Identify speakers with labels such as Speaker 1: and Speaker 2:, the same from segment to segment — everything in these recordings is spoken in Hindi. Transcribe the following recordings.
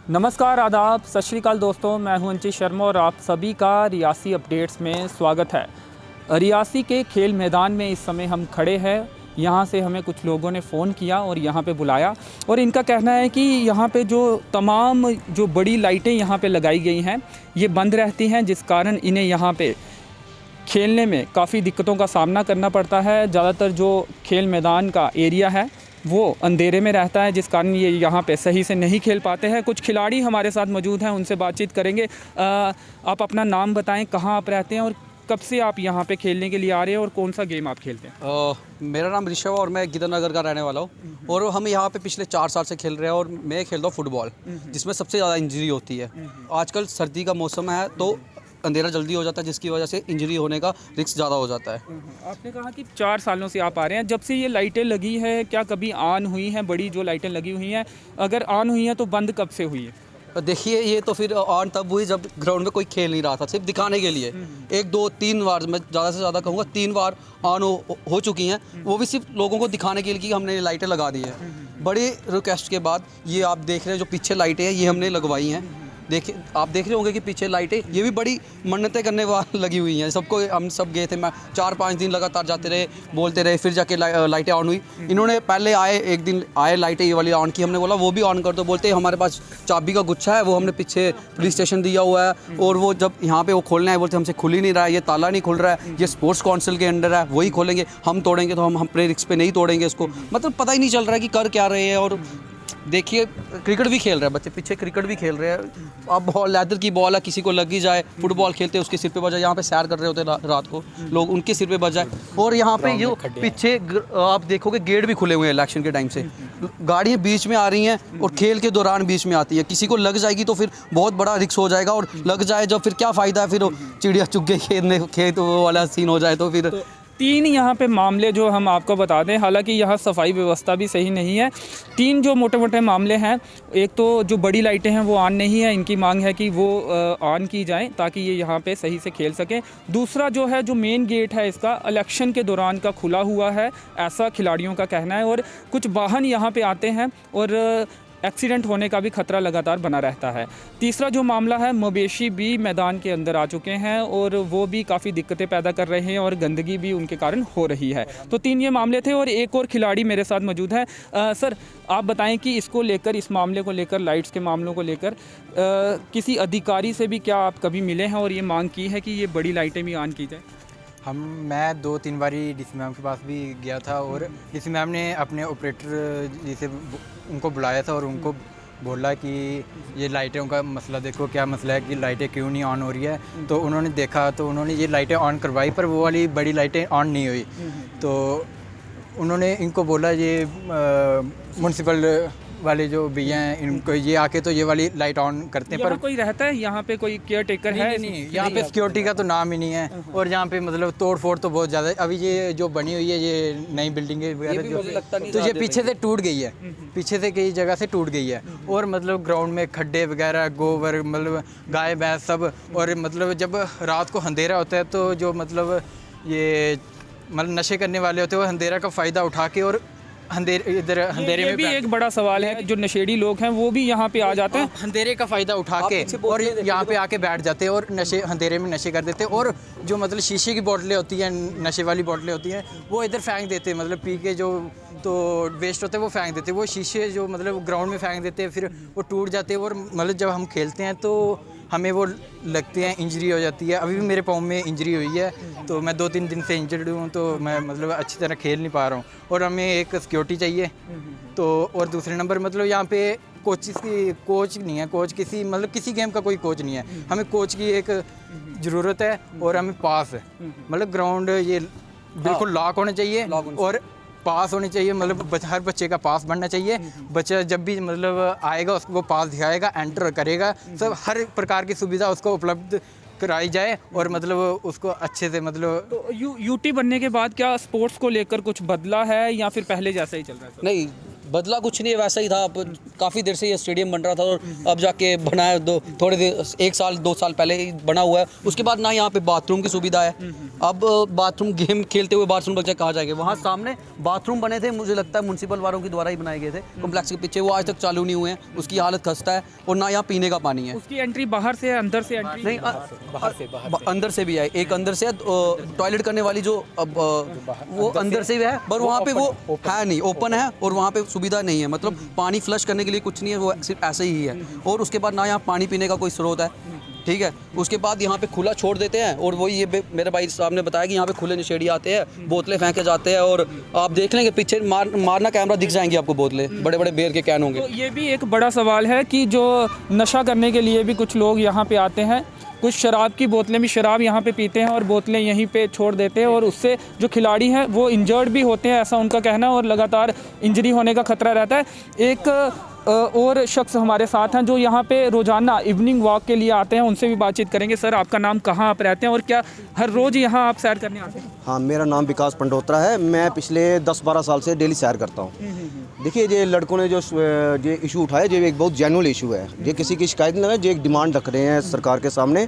Speaker 1: नमस्कार, आदाब, सत श्री अकाल दोस्तों। मैं हूं अंचित शर्मा और आप सभी का रियासी अपडेट्स में स्वागत है। रियासी के खेल मैदान में इस समय हम खड़े हैं। यहां से हमें कुछ लोगों ने फ़ोन किया और यहां पे बुलाया और इनका कहना है कि यहां पे जो तमाम जो बड़ी लाइटें यहां पे लगाई गई हैं ये बंद रहती हैं, जिस कारण इन्हें यहां पे खेलने में काफ़ी दिक्कतों का सामना करना पड़ता है। ज़्यादातर जो खेल मैदान का एरिया है वो अंधेरे में रहता है, जिस कारण ये यहाँ पे सही से नहीं खेल पाते हैं। कुछ खिलाड़ी हमारे साथ मौजूद हैं, उनसे बातचीत करेंगे। आप अपना नाम बताएं, कहाँ आप रहते हैं और कब से आप यहाँ पे खेलने के लिए आ रहे हैं और कौन सा गेम आप खेलते हैं?
Speaker 2: मेरा नाम ऋषभ और मैं गिदरनगर का रहने वाला हूँ और हम यहाँ पे पिछले 4 साल से खेल रहे हैं और मैं खेलता हूँ फुटबॉल, जिसमें सबसे ज़्यादा इंजरी होती है। आजकल सर्दी का मौसम है तो अंधेरा जल्दी हो जाता है, जिसकी वजह से इंजरी होने का रिस्क ज़्यादा हो जाता है।
Speaker 1: आपने कहा कि 4 सालों से आप आ रहे हैं। जब से ये लाइटें लगी है, क्या कभी ऑन हुई हैं? बड़ी जो लाइटें लगी हुई हैं, अगर ऑन हुई हैं तो बंद कब से हुई है?
Speaker 2: देखिए, ये तो फिर ऑन तब हुई जब ग्राउंड में कोई खेल नहीं रहा था, सिर्फ दिखाने के लिए। 1 2 3 बार, मैं ज़्यादा से ज़्यादा कहूँगा 3 बार ऑन हो चुकी हैं, वो भी सिर्फ लोगों को दिखाने के लिए कि हमने लाइटें लगा दी हैं। बड़ी रिक्वेस्ट के बाद ये आप देख रहे हैं जो पीछे लाइटें हैं ये हमने लगवाई हैं। देखिए, आप देख रहे होंगे कि पीछे लाइटें ये भी बड़ी मन्नतें करने वाली लगी हुई हैं। सबको हम सब गए थे, मैं 4-5 दिन लगातार जाते रहे, बोलते रहे, फिर जाके लाइटें ऑन हुई। इन्होंने पहले एक दिन आए, लाइटें ये वाली ऑन की, हमने बोला वो भी ऑन कर दो। बोलते हमारे पास चाबी का गुच्छा है, वो हमने पीछे पुलिस स्टेशन दिया हुआ है और वो जब यहाँ पे वो खोलना है बोलते हमसे खुल ही नहीं रहा है, ये ताला नहीं खुल रहा है, ये स्पोर्ट्स काउंसिल के अंडर है, वही खोलेंगे। हम तोड़ेंगे तो हम अपने रिस्क पे नहीं तोड़ेंगे इसको। मतलब पता ही नहीं चल रहा है कि कर क्या रहे हैं। और देखिए, क्रिकेट भी खेल रहे हैं बच्चे, पीछे क्रिकेट भी खेल रहे हैं। अब बॉल लेदर की बॉल है, किसी को लग ही जाए, फुटबॉल खेलते हैं उसके सिर पे बज जाए। यहाँ पे सैर कर रहे होते हैं रात को लोग, उनके सिर पे बज जाए। और यहाँ पे जो पीछे आप देखोगे गेट भी खुले हुए हैं इलेक्शन के टाइम से। गाड़ियाँ बीच में आ रही हैं और खेल के दौरान बीच में आती है। किसी को लग जाएगी तो फिर बहुत बड़ा रिस्क हो जाएगा, और लग जाए जब फिर क्या फ़ायदा है, फिर चिड़िया चुग गई खेत वो वाला सीन हो जाए तो फिर
Speaker 1: 3 यहाँ पे मामले जो हम आपको बता दें, हालांकि यहाँ सफाई व्यवस्था भी सही नहीं है। 3 जो मोटे मोटे मामले हैं, एक तो जो बड़ी लाइटें हैं वो ऑन नहीं है, इनकी मांग है कि वो ऑन की जाएं ताकि ये यहाँ पे सही से खेल सकें। दूसरा जो है, जो मेन गेट है इसका इलेक्शन के दौरान का खुला हुआ है, ऐसा खिलाड़ियों का कहना है। और कुछ वाहन यहाँ पे आते हैं और एक्सीडेंट होने का भी खतरा लगातार बना रहता है। तीसरा जो मामला है, मवेशी भी मैदान के अंदर आ चुके हैं और वो भी काफ़ी दिक्कतें पैदा कर रहे हैं और गंदगी भी उनके कारण हो रही है। तो 3 ये मामले थे और एक और खिलाड़ी मेरे साथ मौजूद है। सर, आप बताएं कि इसको लेकर, इस मामले को लेकर, लाइट्स के मामलों को लेकर किसी अधिकारी से भी क्या आप कभी मिले हैं और ये मांग की है कि ये बड़ी लाइटें भी ऑन की जाए?
Speaker 3: मैं 2-3 बारी डीसी मैम के पास भी गया था और डीसी मैम ने अपने ऑपरेटर जी से उनको बुलाया था और उनको बोला कि ये लाइटों का मसला देखो, क्या मसला है कि लाइटें क्यों नहीं ऑन हो रही है। तो उन्होंने देखा तो उन्होंने ये लाइटें ऑन करवाई, पर वो वाली बड़ी लाइटें ऑन नहीं हुई। तो उन्होंने इनको बोला, ये म्यूनसिपल वाले जो भैया हैं इनको ये आके तो ये वाली लाइट ऑन करते हैं। पर
Speaker 1: कोई रहता है यहाँ पे, कोई केयर टेकर है?
Speaker 3: नहीं, यहाँ पे सिक्योरिटी का तो नाम ही नहीं है। और यहाँ पे मतलब तोड़ फोड़ तो बहुत ज़्यादा है। अभी ये जो बनी हुई है, ये नई बिल्डिंगें वगैरह जो, तो ये पीछे से टूट गई है, पीछे से कई जगह से टूट गई है। और मतलब ग्राउंड में खड्डे वगैरह, गोबर, मतलब गाय भैंस सब। और मतलब जब रात को अंधेरा होता है तो जो मतलब ये मतलब नशे करने वाले होते हैं वो अंधेरा का फ़ायदा उठा के और अंधेरे में
Speaker 1: भी एक बड़ा सवाल है, जो नशेड़ी लोग हैं वो भी यहाँ पे आ जाते हैं,
Speaker 3: अंधेरे का फ़ायदा उठा के और यहाँ पे आके बैठ जाते हैं और अंधेरे में नशे कर देते हैं। और जो मतलब शीशे की बोतलें होती हैं, नशे वाली बोतलें होती हैं, वो इधर फेंक देते हैं। मतलब पी के जो तो वेस्ट होते हैं वो फेंक देते हैं। वो शीशे जो मतलब ग्राउंड में फेंक देते हैं, फिर वो टूट जाते हैं। और मतलब जब हम खेलते हैं तो हमें वो लगते हैं, इंजरी हो जाती है। अभी भी मेरे पाँव में इंजरी हुई है, तो मैं 2-3 दिन से इंजर्ड हूँ, तो मैं मतलब अच्छी तरह खेल नहीं पा रहा हूँ। और हमें एक सिक्योरिटी चाहिए। तो और दूसरे नंबर मतलब यहाँ पे कोच नहीं है, कोच किसी गेम का कोई कोच नहीं है। हमें कोच की एक ज़रूरत है और हमें पास है। मतलब ग्राउंड ये बिल्कुल लॉक होना चाहिए और पास होनी चाहिए। मतलब हर बच्चे का पास बनना चाहिए। बच्चा जब भी मतलब आएगा उसको वो पास दिखाएगा, एंटर करेगा, सब हर प्रकार की सुविधा उसको उपलब्ध कराई जाए। और मतलब उसको अच्छे से मतलब
Speaker 1: तो यूटी बनने के बाद क्या स्पोर्ट्स को लेकर कुछ बदला है या फिर पहले जैसा ही चल रहा है?
Speaker 2: नहीं, बदला कुछ नहीं है, वैसा ही था। अब काफ़ी देर से ये स्टेडियम बन रहा था और अब जाके बना है, थोड़े देर 1 साल 2 साल पहले ही बना हुआ है। उसके बाद ना यहाँ पे बाथरूम की सुविधा है। अब बाथरूम गेम खेलते हुए बाथरूम बच्चे कहाँ जाएंगे? वहाँ सामने बाथरूम बने थे, मुझे लगता है म्यूनसिपल वालों के द्वारा ही बनाए गए थे कॉम्प्लेक्स के पीछे, वो आज तक चालू नहीं हुए हैं। उसकी हालत खस्ता है और ना यहाँ पीने का पानी है।
Speaker 1: उसकी एंट्री बाहर से है, अंदर से एंट्री
Speaker 2: नहीं, अंदर से भी है, एक अंदर से टॉयलेट करने वाली जो वो अंदर से भी है, पर वहाँ पे वो है नहीं, ओपन है और वहाँ पे सुविधा नहीं है। मतलब पानी फ्लश करने के लिए कुछ नहीं है, वो सिर्फ ऐसे ही है। और उसके बाद ना यहाँ पानी पीने का कोई स्रोत है, ठीक है। उसके बाद यहाँ पे खुला छोड़ देते हैं और वही ये मेरे भाई साहब ने बताया कि यहाँ पे खुले नशेड़ी आते हैं, बोतलें फेंके जाते हैं और आप देख लेंगे पीछे मारना कैमरा दिख जाएंगे आपको, बोतलें बड़े बड़े बेर के कैन होंगे।
Speaker 1: तो ये भी एक बड़ा सवाल है कि जो नशा करने के लिए भी कुछ लोग यहाँ पे आते हैं, कुछ शराब की बोतलें भी शराब यहाँ पे पीते हैं और बोतलें यहीं पे छोड़ देते हैं और उससे जो खिलाड़ी हैं वो इंजर्ड भी होते हैं, ऐसा उनका कहना है, और लगातार इंजरी होने का खतरा रहता है। एक और शख्स हमारे साथ हैं जो यहाँ पे रोज़ाना इवनिंग वॉक के लिए आते हैं, उनसे भी बातचीत करेंगे। सर, आपका नाम, कहाँ आप रहते हैं और क्या हर रोज़ यहाँ आप सैर करने आते हैं?
Speaker 4: हाँ, मेरा नाम विकास पंडोत्रा है। मैं पिछले 10-12 साल से डेली सैर करता हूँ। देखिए, ये लड़कों ने जो ये इशू उठाया, ये एक बहुत जेन्युइन इशू है। ये किसी की शिकायत नहीं लगा, ये एक डिमांड रख रहे हैं सरकार के सामने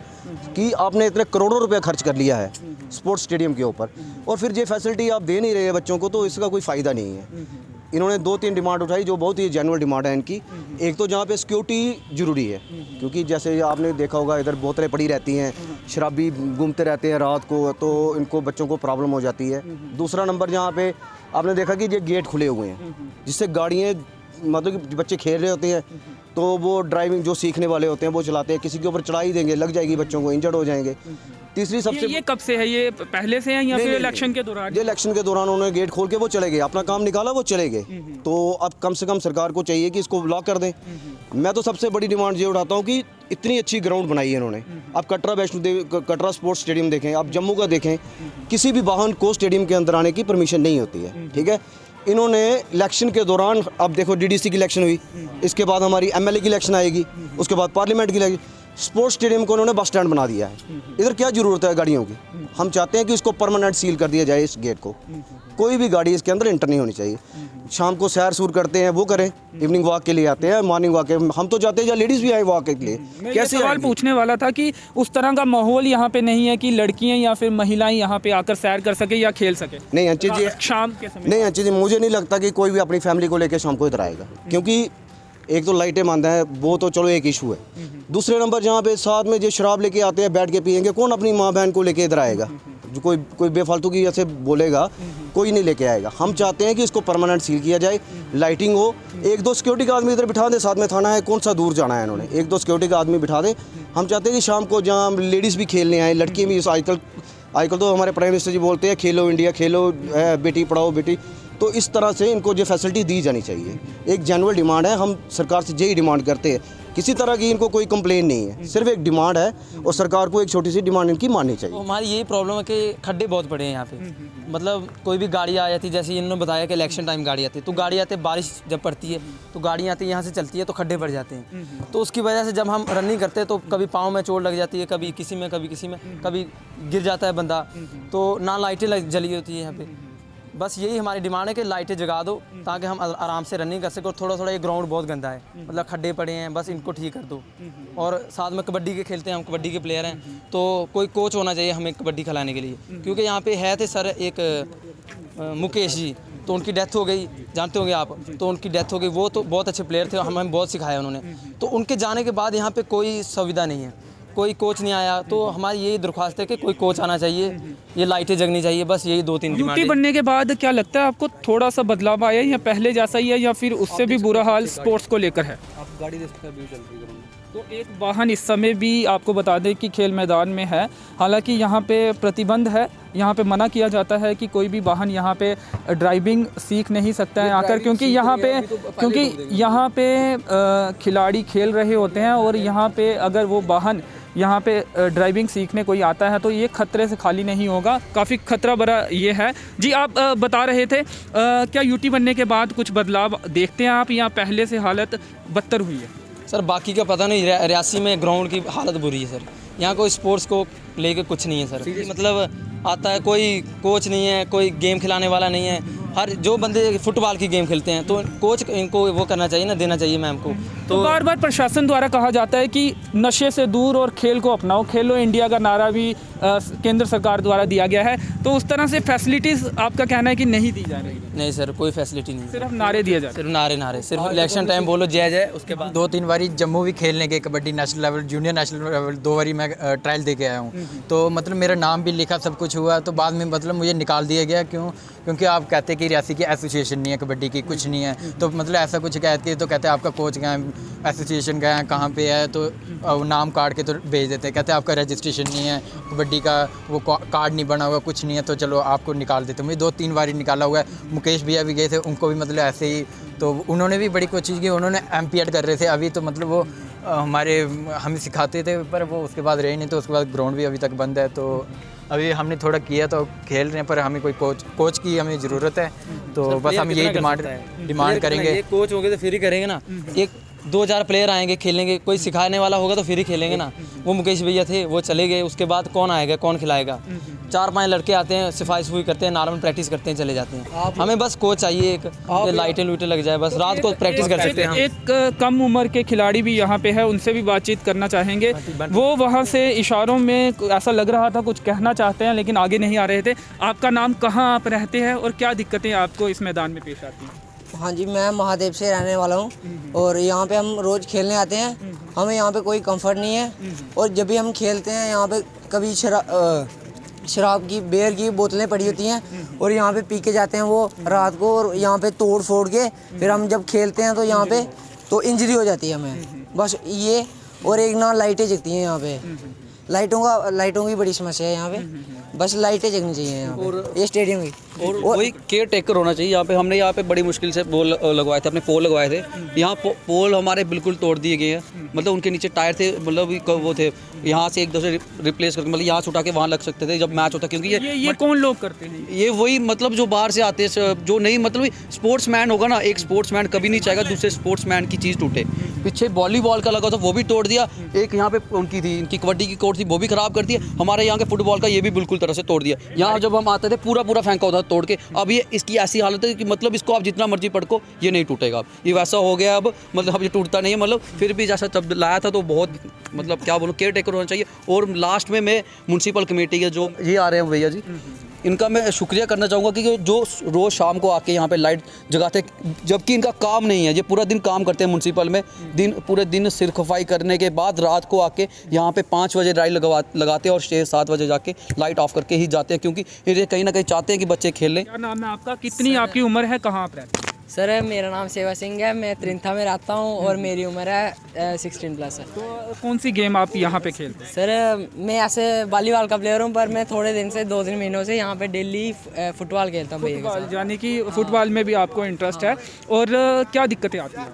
Speaker 4: कि आपने इतने करोड़ों रुपए खर्च कर लिया है स्पोर्ट्स स्टेडियम के ऊपर और फिर ये फैसिलिटी आप दे नहीं रहे बच्चों को, तो इसका कोई फ़ायदा नहीं है। इन्होंने 2-3 डिमांड उठाई जो बहुत ही जेन्युइन डिमांड है इनकी। एक तो जहाँ पे सिक्योरिटी ज़रूरी है, क्योंकि जैसे आपने देखा होगा इधर बोतलें पड़ी रहती हैं, शराबी घूमते रहते हैं रात को, तो इनको बच्चों को प्रॉब्लम हो जाती है। दूसरा नंबर, जहाँ पे आपने देखा कि ये गेट खुले हुए हैं जिससे गाड़ियाँ, मतलब कि बच्चे खेल रहे होते हैं तो वो ड्राइविंग जो सीखने वाले होते हैं वो चलाते हैं, किसी के ऊपर चढ़ा ही देंगे, लग जाएगी बच्चों को, इंजर्ड हो जाएंगे। तीसरी सबसे
Speaker 1: ये कब से है? ये पहले से है या फिर इलेक्शन के दौरान?
Speaker 4: ये इलेक्शन के दौरान उन्होंने गेट खोल के वो चले गए, अपना काम निकाला, वो चले गए। तो अब कम से कम सरकार को चाहिए कि इसको लॉक कर दें। मैं तो सबसे बड़ी डिमांड ये उठाता हूँ कि इतनी अच्छी ग्राउंड बनाई है इन्होंने। आप कटरा वैष्णो देवी, कटरा स्पोर्ट्स स्टेडियम देखें, आप जम्मू का देखें, किसी भी वाहन को स्टेडियम के अंदर आने की परमिशन नहीं होती है, ठीक है। इन्होंने इलेक्शन के दौरान, अब देखो डीडीसी की इलेक्शन हुई, इसके बाद हमारी एमएलए की इलेक्शन आएगी, उसके बाद पार्लियामेंट की इलेक्शन, स्पोर्ट्स स्टेडियम को उन्होंने बस स्टैंड बना दिया है। इधर क्या ज़रूरत है गाड़ियों की? हम चाहते हैं कि इसको परमानेंट सील कर दिया जाए, इस गेट को। कोई भी गाड़ी इसके अंदर इंटर नहीं होनी चाहिए। शाम को सैर सूर करते हैं वो करें, इवनिंग वॉक के लिए आते हैं, मॉर्निंग वॉक के, हम तो चाहते हैं जहाँ लेडीज़ भी आए वॉक के लिए।
Speaker 1: कैसे सवाल पूछने वाला था कि उस तरह का माहौल यहाँ पे नहीं है कि लड़कियाँ या फिर महिलाएं यहाँ पे आकर सैर कर सके या खेल सके?
Speaker 4: नहीं अंची जी,
Speaker 1: शाम के समय
Speaker 4: नहीं अंची जी, मुझे नहीं लगता कि कोई भी अपनी फैमिली को लेकर शाम को इधर आएगा, क्योंकि एक तो लाइटें बंद हैं, वो तो चलो एक इशू है। दूसरे नंबर, जहाँ पे साथ में जो शराब लेके आते हैं बैठ के पियेंगे, कौन अपनी माँ बहन को लेके इधर आएगा? जो कोई बेफालतू की ऐसे बोलेगा, कोई नहीं लेके आएगा। हम चाहते हैं कि इसको परमानेंट सील किया जाए, लाइटिंग हो, 1-2 सिक्योरिटी का आदमी इधर बिठा दे, साथ में थाना है, कौन सा दूर जाना है इन्होंने, 1-2 सिक्योरिटी का आदमी बिठा दे। हम चाहते हैं कि शाम को जहाँ लेडीज़ भी खेलने आए, लड़कियाँ भी, आजकल तो हमारे प्राइम मिनिस्टर जी बोलते हैं खेलो इंडिया, खेलो बेटी पढ़ाओ बेटी, तो इस तरह से इनको जो फैसिलिटी दी जानी चाहिए। एक जेन्युइन डिमांड है, हम सरकार से यही डिमांड करते हैं। किसी तरह की इनको कोई कंप्लेन नहीं है, सिर्फ एक डिमांड है और सरकार को एक छोटी सी डिमांड इनकी माननी चाहिए।
Speaker 5: तो हमारी यही प्रॉब्लम है कि खड्डे बहुत पड़े हैं यहाँ पे। मतलब कोई भी गाड़ी आ जाती है, जैसे इन्होंने बताया कि इलेक्शन टाइम गाड़ी आती है, तो गाड़ी आती है, बारिश जब पड़ती है तो गाड़ियाँ आती है, यहाँ से चलती है तो खड्डे पड़ जाते हैं। तो उसकी वजह से जब हम रनिंग करते हैं तो कभी पाँव में चोट लग जाती है, कभी किसी में, कभी किसी में, कभी गिर जाता है बंदा। तो ना लाइटें जली होती है यहाँ पे। बस यही हमारी डिमांड है कि लाइटें जगा दो ताकि हम आराम से रनिंग कर सकें। और थोड़ा ये ग्राउंड बहुत गंदा है, मतलब खड्डे पड़े हैं, बस इनको ठीक कर दो। और साथ में कबड्डी के खेलते हैं, हम कबड्डी के प्लेयर हैं, तो कोई कोच होना चाहिए हमें कबड्डी खिलाने के लिए। क्योंकि यहाँ पे है थे सर एक मुकेश जी, तो उनकी डेथ हो गई, जानते होंगे आप, तो उनकी डेथ हो गई। वो तो बहुत अच्छे प्लेयर थे, हमें बहुत सिखाया उन्होंने। तो उनके जाने के बाद यहाँ पे कोई सुविधा नहीं है, कोई कोच नहीं आया। तो हमारी यही दरख्वास्त है कि कोई कोच आना चाहिए, ये लाइटें जगनी चाहिए, बस यही 2-3 डिमांड।
Speaker 1: यूटी बनने के बाद क्या लगता है आपको, थोड़ा सा बदलाव आया या पहले जैसा ही है या फिर उससे भी बुरा हाल स्पोर्ट्स को लेकर है?
Speaker 2: आप गाड़ी देख सकते हैं, चल रही है।
Speaker 1: तो एक वाहन इस समय भी आपको बता दें कि खेल मैदान में है, हालांकि यहाँ पे प्रतिबंध है, यहाँ पे मना किया जाता है कि कोई भी वाहन यहाँ पे ड्राइविंग सीख नहीं सकता है आकर, क्योंकि यहाँ पे खिलाड़ी खेल रहे होते हैं और यहाँ पे अगर वो वाहन यहाँ पे ड्राइविंग सीखने कोई आता है तो ये खतरे से खाली नहीं होगा, काफ़ी खतरा भरा ये है। जी, आप बता रहे थे क्या यूटी बनने के बाद कुछ बदलाव देखते हैं आप या पहले से हालत बदतर हुई है?
Speaker 5: सर बाकी का पता नहीं, रियासी में ग्राउंड की हालत बुरी है सर। यहाँ कोई स्पोर्ट्स को लेके कुछ नहीं है सर। मतलब आता है, कोई कोच नहीं है, कोई गेम खिलाने वाला नहीं है। हर जो बंदे फुटबॉल की गेम खेलते हैं तो कोच इनको वो करना चाहिए ना, देना चाहिए मैम को।
Speaker 1: तो बार बार प्रशासन द्वारा कहा जाता है कि नशे से दूर और खेल को अपनाओ, खेलो इंडिया का नारा भी केंद्र सरकार द्वारा दिया गया है, तो उस तरह से फैसिलिटीज़ आपका कहना है कि नहीं दी जा रही है?
Speaker 5: नहीं सर, कोई फैसिलिटी नहीं,
Speaker 1: सिर्फ नारे दिए जाते
Speaker 5: सिर्फ नारे, सिर्फ इलेक्शन टाइम बोलो जय जय, उसके बाद
Speaker 3: 2-3 बारी जम्मू भी खेलने के kabaddi national level, junior national level 2 बारी मैं ट्रायल दे के आया हूँ। तो मतलब मेरा नाम भी लिखा, सब कुछ हुआ, तो बाद में मतलब मुझे निकाल दिया गया। क्यों? क्योंकि आप कहते हैं कि रियासी की एसोसिएशन नहीं है कबड्डी की, कुछ नहीं है, तो मतलब ऐसा कुछ कहते हैं, तो कहते हैं आपका कोच गए एसोसिएशन गए कहाँ पे है, तो नाम काट के तो भेज देते हैं, कहते हैं आपका रजिस्ट्रेशन नहीं है कबड्डी का, वो कार्ड नहीं बना हुआ, कुछ नहीं है, तो चलो आपको निकाल देते। मुझे 2-3 बार निकाला हुआ है। मुकेश भैया भी गए थे, उनको भी मतलब ऐसे ही, तो उन्होंने भी बड़ी कोशिश की, उन्होंने एम्पियर कर रहे थे अभी, तो मतलब वो हमें सिखाते थे, पर वो उसके बाद रहे नहीं, तो उसके बाद ग्राउंड भी अभी तक बंद है। तो अभी हमने थोड़ा किया तो खेल रहे हैं, पर हमें कोई कोच की हमें ज़रूरत है, तो बस हम यही डिमांड करेंगे।
Speaker 5: कोच होंगे तो फिर ही करेंगे ना, 1-2 प्लेयर आएंगे खेलेंगे, कोई सिखाने वाला होगा तो फिर ही खेलेंगे ना। वो मुकेश भैया थे, वो चले गए, उसके बाद कौन आएगा, कौन खिलाएगा? 4-5 लड़के आते हैं, सिफाई सुफाई करते हैं, नॉर्मल प्रैक्टिस करते हैं, चले जाते हैं। हमें बस कोच चाहिए, एक लाइटें लूटें लग जाए, बस रात को प्रैक्टिस कर सकते हैं हम।
Speaker 1: एक कम उम्र के खिलाड़ी भी यहाँ पे है, उनसे भी बातचीत करना चाहेंगे। वो वहाँ से इशारों में ऐसा लग रहा था कुछ कहना चाहते हैं, लेकिन आगे नहीं आ रहे थे। आपका नाम, कहाँ आप रहते हैं और क्या दिक्कतें आपको इस मैदान में पेश आती हैं?
Speaker 6: हाँ जी, मैं महादेव से रहने वाला हूँ और यहाँ पे हम रोज़ खेलने आते हैं। हमें यहाँ पे कोई कंफर्ट नहीं है और जब भी हम खेलते हैं यहाँ पे कभी शराब की, बियर की बोतलें पड़ी होती हैं और यहाँ पे पी के जाते हैं वो रात को, और यहाँ पे तोड़ फोड़ के फिर हम जब खेलते हैं तो यहाँ पे तो इंजरी हो जाती है हमें। बस ये, और एक ना लाइटें जगती हैं यहाँ पे, लाइटों की बड़ी समस्या है यहाँ पे, बस लाइटें जगनी चाहिए यहाँ पे, ये स्टेडियम की।
Speaker 2: और वही केयर टेकर होना चाहिए यहाँ पे। हमने यहाँ पे बड़ी मुश्किल से पोल लगवाए थे, अपने पोल लगवाए थे। यहाँ पोल हमारे बिल्कुल तोड़ दिए गए हैं, मतलब उनके नीचे टायर थे, मतलब वो थे, यहाँ से एक दूसरे रिप्लेस करके, मतलब यहाँ से उठा के वहाँ लग सकते थे जब मैच होता, क्योंकि
Speaker 1: ये कौन लोग करते हैं?
Speaker 2: ये वही मतलब जो बाहर से आते हैं, जो नहीं मतलब स्पोर्ट्समैन होगा ना, एक स्पोर्ट्समैन कभी नहीं चाहेगा दूसरे स्पोर्ट्समैन की चीज़ टूटे। पीछे वॉलीबॉल का लगा था, वो भी तोड़ दिया। एक यहाँ पे उनकी थी, इनकी कबड्डी की कोर्ट थी, वो भी खराब कर दिया। हमारे यहाँ के फुटबॉल का ये भी बिल्कुल तरह से तोड़ दिया। यहाँ जब हम आते थे पूरा फेंका होता तोड़ के। अब ये इसकी ऐसी हालत है कि मतलब इसको आप जितना मर्जी पटको, ये नहीं टूटेगा। ये वैसा हो गया अब, मतलब अब ये टूटता नहीं है। मतलब फिर भी जैसा जब लाया था तो बहुत, मतलब क्या बोलूँ, केयर टेकर होना चाहिए। और लास्ट में मैं म्यूनसिपल कमेटी के जो ये आ रहे हैं भैया जी, इनका मैं शुक्रिया करना चाहूँगा कि जो रोज़ शाम को आके यहाँ पे लाइट जगाते, जबकि इनका काम नहीं है, ये पूरा दिन काम करते हैं म्यूनसिपल में, पूरे दिन सिर खफाई करने के बाद रात को आके यहाँ पे 5 बजे लाइट लगाते हैं और 6-7 बजे जाके लाइट ऑफ करके ही जाते हैं, क्योंकि ये कहीं ना कहीं चाहते हैं कि बच्चे खेल लें।
Speaker 1: क्या नाम है आपका, कितनी आपकी उम्र है, कहाँ आप रहते हैं?
Speaker 6: सर मेरा नाम सेवा सिंह है, मैं त्रिंथा में रहता हूँ और मेरी उम्र है 16+ है।
Speaker 1: तो कौन सी गेम आप यहाँ पे खेलते हैं?
Speaker 6: सर मैं ऐसे वॉलीबॉल का प्लेयर हूँ, पर मैं थोड़े दिन से 2-3 महीनों से यहाँ पे डेली फुटबॉल खेलता हूँ भैया के साथ।
Speaker 1: यानी कि फुटबॉल में भी आपको इंटरेस्ट है। और क्या दिक्कतें आती हैं?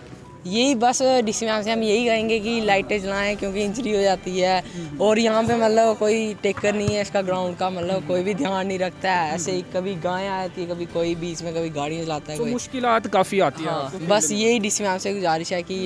Speaker 6: यही बस डीसी मैम से हम यही कहेंगे कि लाइटें जलाएं, क्योंकि इंजरी हो जाती है। और यहाँ पे मतलब कोई टेकर नहीं है इसका ग्राउंड का, मतलब कोई भी ध्यान नहीं रखता है। ऐसे ही कभी गाय आती है, कभी कोई बीच में, कभी गाड़ी चलाता है,
Speaker 1: तो
Speaker 6: कोई
Speaker 1: मुश्किलात काफ़ी आती है।
Speaker 6: हाँ, बस यही डीसी मैम से गुजारिश है कि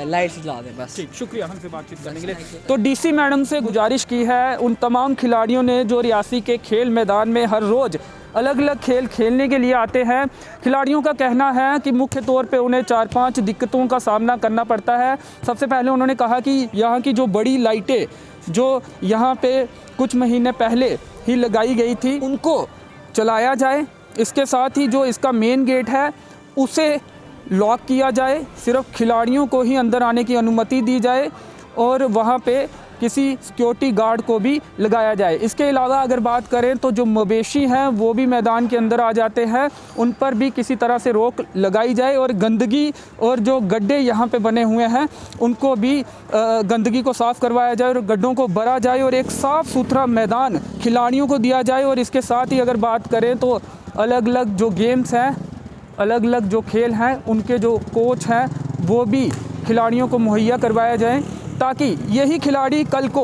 Speaker 6: लाइट्स जला दें बस।
Speaker 1: ठीक, शुक्रिया हमसे बातचीत करने के लिए। तो डीसी मैडम से गुजारिश की है उन तमाम खिलाड़ियों ने जो रियासी के खेल मैदान में हर रोज़ अलग अलग खेल खेलने के लिए आते हैं। खिलाड़ियों का कहना है कि मुख्य तौर पे उन्हें 4-5 दिक्कतों का सामना करना पड़ता है। सबसे पहले उन्होंने कहा कि यहाँ की जो बड़ी लाइटें जो यहाँ पे कुछ महीने पहले ही लगाई गई थी, उनको चलाया जाए। इसके साथ ही जो इसका मेन गेट है उसे लॉक किया जाए, सिर्फ खिलाड़ियों को ही अंदर आने की अनुमति दी जाए और वहाँ पे किसी सिक्योरिटी गार्ड को भी लगाया जाए। इसके अलावा अगर बात करें तो जो मवेशी हैं वो भी मैदान के अंदर आ जाते हैं, उन पर भी किसी तरह से रोक लगाई जाए और गंदगी और जो गड्ढे यहाँ पे बने हुए हैं उनको भी गंदगी को साफ़ करवाया जाए और गड्ढों को भरा जाए और एक साफ़ सुथरा मैदान खिलाड़ियों को दिया जाए। और इसके साथ ही अगर बात करें तो अलग अलग जो गेम्स हैं, अलग अलग जो खेल हैं, उनके जो कोच हैं वो भी खिलाड़ियों को मुहैया करवाया जाए, ताकि यही खिलाड़ी कल को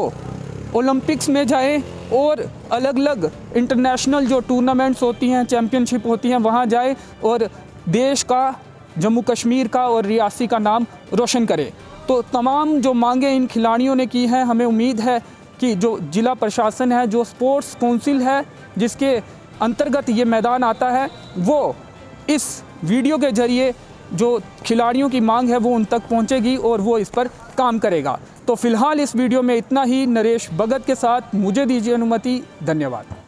Speaker 1: ओलंपिक्स में जाए और अलग अलग इंटरनेशनल जो टूर्नामेंट्स होती हैं, चैम्पियनशिप होती हैं, वहाँ जाए और देश का, जम्मू कश्मीर का और रियासी का नाम रोशन करे। तो तमाम जो मांगे इन खिलाड़ियों ने की हैं, हमें उम्मीद है कि जो जिला प्रशासन है, जो स्पोर्ट्स काउंसिल है जिसके अंतर्गत ये मैदान आता है, वो इस वीडियो के ज़रिए जो खिलाड़ियों की मांग है वो उन तक पहुंचेगी और वो इस पर काम करेगा। तो फ़िलहाल इस वीडियो में इतना ही। नरेश भगत के साथ मुझे दीजिए अनुमति। धन्यवाद।